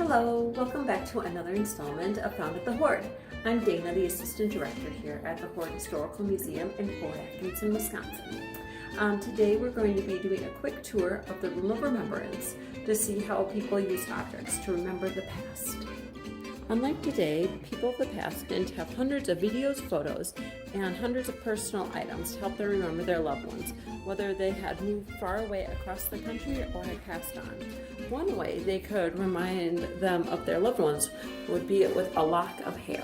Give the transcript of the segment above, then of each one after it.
Hello, welcome back to another installment of Found at the Hoard. I'm Dana, the Assistant Director here at the Hoard Historical Museum in Fort Atkinson, Wisconsin. Today we're going to be doing a quick tour of the Room of Remembrance to see how people use objects to remember the past. Unlike today, people of the past didn't have hundreds of videos, photos, and hundreds of personal items to help them remember their loved ones, whether they had moved far away across the country or had passed on. One way they could remind them of their loved ones would be with a lock of hair.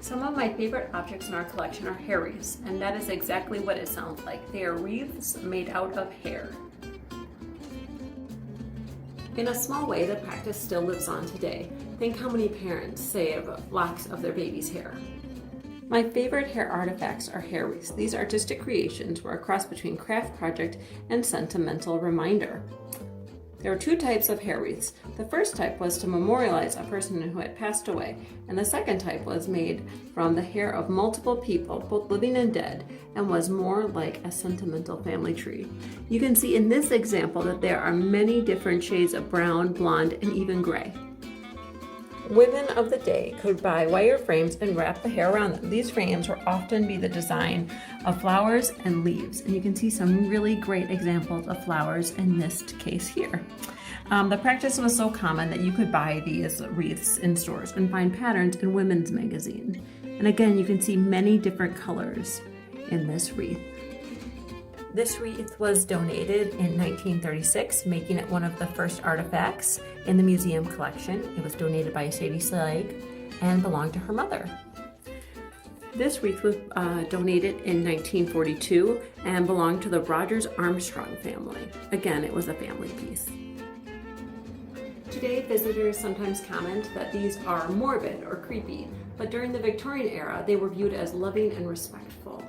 Some of my favorite objects in our collection are hair wreaths, and that is exactly what it sounds like. They are wreaths made out of hair. In a small way, the practice still lives on today. Think how many parents save locks of their baby's hair. My favorite hair artifacts are hair wreaths. These artistic creations were a cross between craft project and sentimental reminder. There were two types of hair wreaths. The first type was to memorialize a person who had passed away, and the second type was made from the hair of multiple people, both living and dead, and was more like a sentimental family tree. You can see in this example that there are many different shades of brown, blonde, and even gray. Women of the day could buy wire frames and wrap the hair around them. These frames would often be the design of flowers and leaves, and you can see some really great examples of flowers in this case here. The practice was so common that you could buy these wreaths in stores and find patterns in women's magazines. And again, you can see many different colors in this wreath. This wreath was donated in 1936, making it one of the first artifacts in the museum collection. It was donated by Sadie Slagg and belonged to her mother. This wreath was donated in 1942 and belonged to the Rogers Armstrong family. Again, it was a family piece. Today, visitors sometimes comment that these are morbid or creepy, but during the Victorian era, they were viewed as loving and respectful.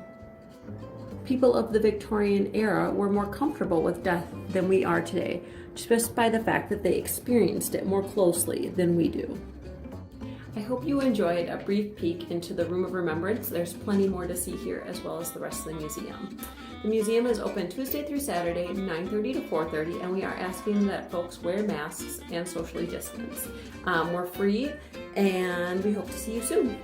People of the Victorian era were more comfortable with death than we are today, just by the fact that they experienced it more closely than we do. I hope you enjoyed a brief peek into the Room of Remembrance. There's plenty more to see here, as well as the rest of the museum. The museum is open Tuesday through Saturday, 9:30 to 4:30, and we are asking that folks wear masks and socially distance. We're free, and we hope to see you soon.